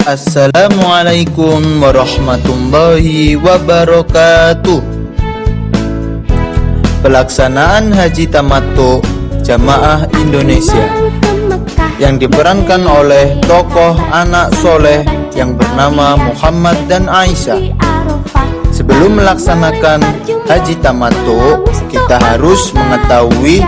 Assalamualaikum warahmatullahi wabarakatuh. Pelaksanaan Haji Tamattu Jamaah Indonesia yang diperankan oleh tokoh anak soleh yang bernama Muhammad dan Aisyah. Sebelum melaksanakan Haji Tamattu, kita harus mengetahui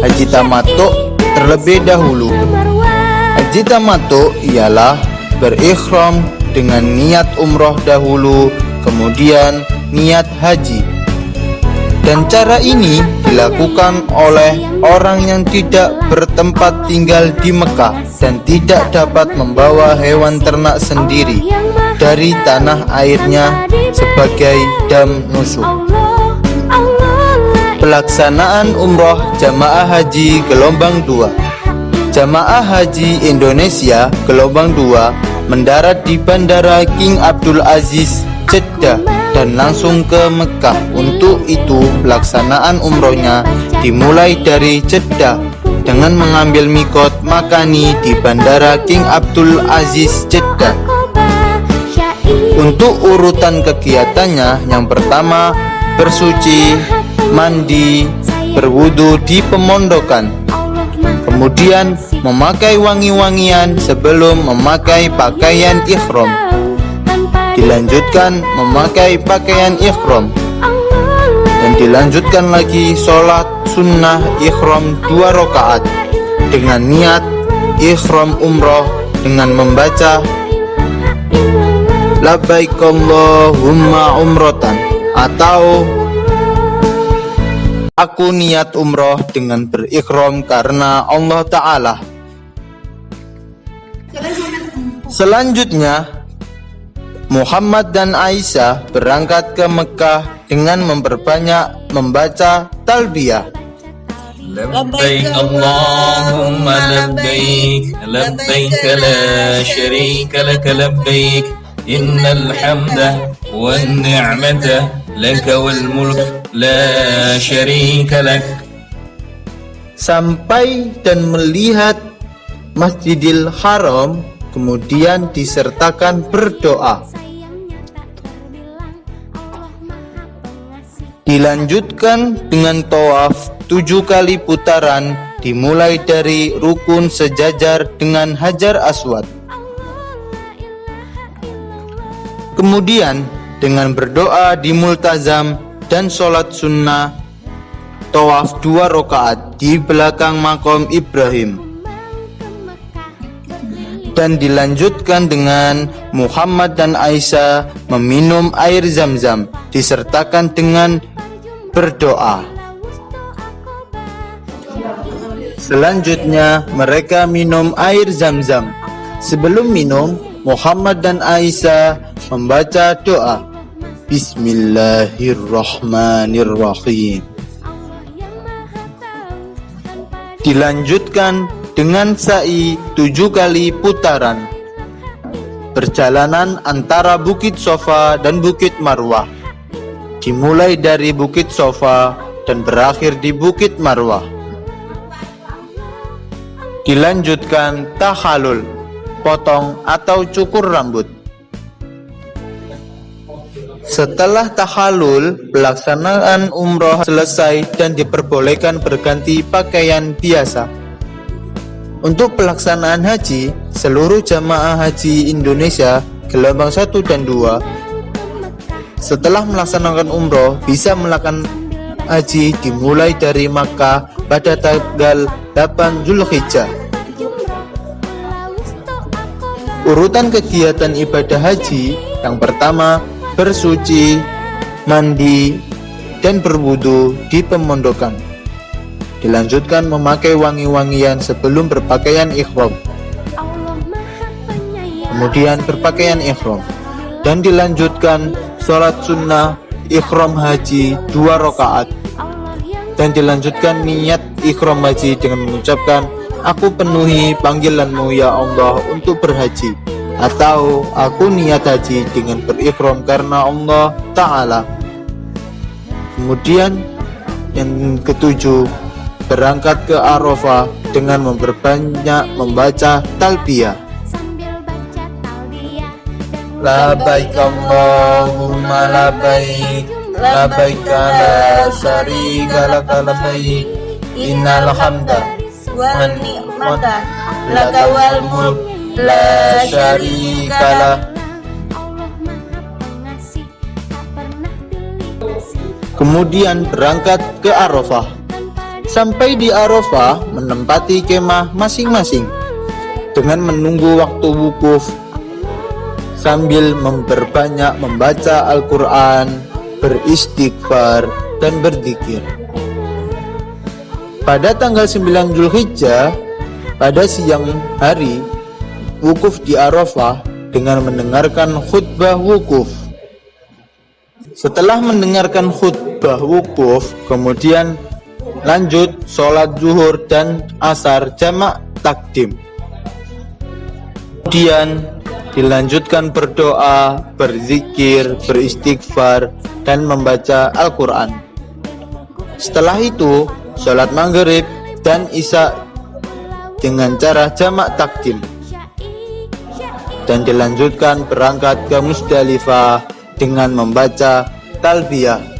Haji Tamattu terlebih dahulu. Haji Tamattu ialah berikhram dengan niat umroh dahulu, kemudian niat haji. Dan cara ini dilakukan oleh orang yang tidak bertempat tinggal di Mekah dan tidak dapat membawa hewan ternak sendiri dari tanah airnya sebagai dam nusuk. Pelaksanaan umroh jamaah haji gelombang 2. Jamaah haji Indonesia gelombang 2 mendarat di Bandara King Abdul Aziz, Jeddah, dan langsung ke Mekah. Untuk itu pelaksanaan umrohnya dimulai dari Jeddah dengan mengambil mikot Makani di Bandara King Abdul Aziz, Jeddah. Untuk urutan kegiatannya, yang pertama bersuci, mandi, berwudu di pemondokan. Kemudian memakai wangi-wangian sebelum memakai pakaian ihram. Dilanjutkan memakai pakaian ihram. Dan dilanjutkan lagi sholat sunnah ihram 2 rakaat dengan niat ihram umroh dengan membaca labbaik Allahumma umrotan, atau aku niat umroh dengan berikhram karena Allah Ta'ala. Selanjutnya Muhammad dan Aisyah berangkat ke Mekah dengan memperbanyak membaca talbiyah. Labbaik Allahumma labbaik, labbaik la syarika lak labbaik, innal hamda wan ni'mata laka wal mulk la syarika lak. Sampai dan melihat Masjidil Haram, kemudian disertakan berdoa. Dilanjutkan dengan tawaf 7 kali putaran, dimulai dari rukun sejajar dengan Hajar Aswad. Kemudian dengan berdoa di multazam dan sholat sunnah tawaf 2 rakaat di belakang makom Ibrahim. Dan dilanjutkan dengan Muhammad dan Aisyah meminum air zam-zam disertakan dengan berdoa. Selanjutnya mereka minum air zam-zam. Sebelum minum, Muhammad dan Aisyah membaca doa Bismillahirrahmanirrahim. Dilanjutkan dengan sa'i 7 kali putaran. Perjalanan antara Bukit Sofa dan Bukit Marwah dimulai dari Bukit Sofa dan berakhir di Bukit Marwah. Dilanjutkan tahalul, potong atau cukur rambut. Setelah tahalul, pelaksanaan umroh selesai dan diperbolehkan berganti pakaian biasa. Untuk pelaksanaan haji, seluruh jamaah haji Indonesia gelombang 1 dan 2 setelah melaksanakan umroh bisa melakukan haji dimulai dari Makkah pada tanggal 8 Zulhijjah. Urutan kegiatan ibadah haji, yang pertama bersuci, mandi, dan berwudu di pemondokan. Dilanjutkan memakai wangi-wangian sebelum berpakaian ihram. Kemudian berpakaian ihram. Dan dilanjutkan sholat sunnah ihram haji 2 rakaat. Dan dilanjutkan niat ihram haji dengan mengucapkan aku penuhi panggilanmu ya Allah untuk berhaji, atau aku niat haji dengan berikhram karena Allah Ta'ala. Kemudian yang ketujuh, berangkat ke Arafah dengan memperbanyak membaca talbiyah. Labbaik Allahumma labbaik, labbaik la syarika laka labbaik, innal hamda wan ni'mata laka wal mulk la syarika lah. Kemudian berangkat ke Arafah. Sampai di Arafah menempati kemah masing-masing dengan menunggu waktu wukuf sambil memperbanyak membaca Al-Quran, beristighfar, dan berzikir. Pada tanggal 9 Zulhijjah, pada siang hari, wukuf di Arafah dengan mendengarkan khutbah wukuf. Setelah mendengarkan khutbah wukuf, kemudian lanjut sholat zuhur dan asar jamak takdim. Kemudian dilanjutkan berdoa, berzikir, beristighfar, dan membaca Al-Quran. Setelah itu, sholat maghrib dan isya dengan cara jamak takdim. Dan dilanjutkan berangkat ke Musdalifah dengan membaca talbiyah.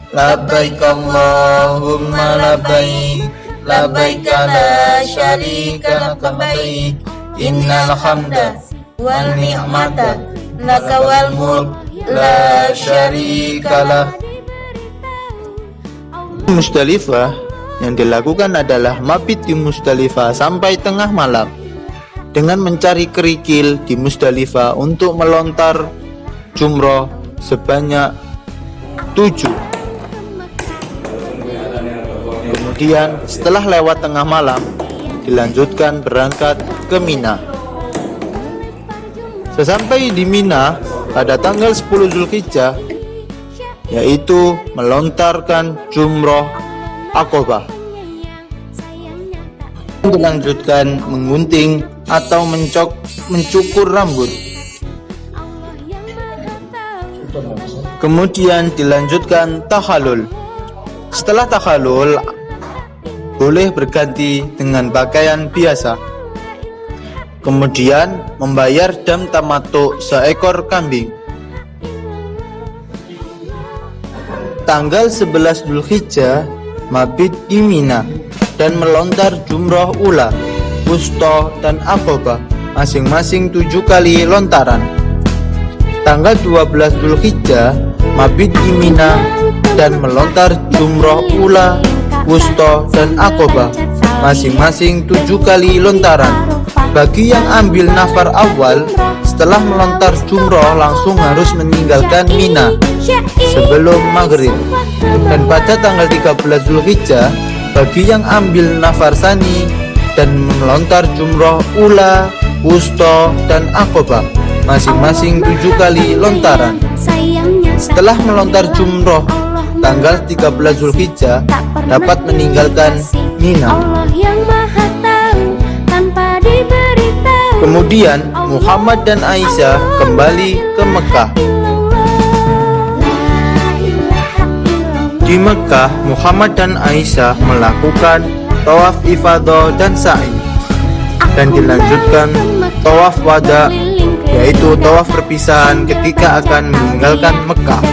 Labbaik Allahumma labbaik, labbaik la syarika laka labbaik, innal hamda wan ni'mata laka wal mulk la syarika lah. Musdalifah yang dilakukan adalah mabit di Musdalifah sampai tengah malam dengan mencari kerikil di Musdalifah untuk melontar jumroh sebanyak 7. Kemudian setelah lewat tengah malam dilanjutkan berangkat ke Mina. Sesampai di Mina pada tanggal 10 Zulhijjah, yaitu melontarkan jumroh Aqobah. Dilanjutkan menggunting atau mencukur rambut. Kemudian dilanjutkan tahalul. Setelah tahalul boleh berganti dengan pakaian biasa. Kemudian membayar dam tamattu seekor kambing. Tanggal 11 Zulhijjah mabit di Mina dan melontar jumroh ula, wusta, dan aqobah masing-masing 7 kali lontaran. Tanggal 12 Zulhijjah mabit di Mina dan melontar jumroh ula, wusta, dan aqobah masing-masing 7 kali lontaran. Bagi yang ambil nafar awal, setelah melontar jumroh langsung harus meninggalkan Mina sebelum maghrib. Dan pada tanggal 13 Zulhijjah, bagi yang ambil nafar sani dan melontar jumroh ula, wusta, dan aqobah masing-masing 7 kali lontaran. Setelah melontar jumroh tanggal 13 Zulhijjah dapat meninggalkan Mina. Kemudian Muhammad dan Aisyah kembali ke Mekah. Di Mekah, Muhammad dan Aisyah melakukan tawaf ifadah dan sa'i, dan dilanjutkan tawaf wada, yaitu tawaf perpisahan ketika akan meninggalkan Mekah.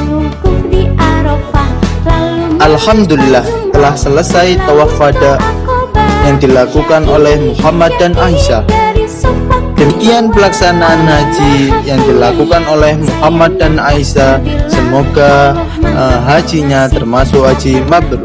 Alhamdulillah telah selesai tawaf wada yang dilakukan oleh Muhammad dan Aisyah. Demikian pelaksanaan haji yang dilakukan oleh Muhammad dan Aisyah. Semoga hajinya termasuk haji mabrur.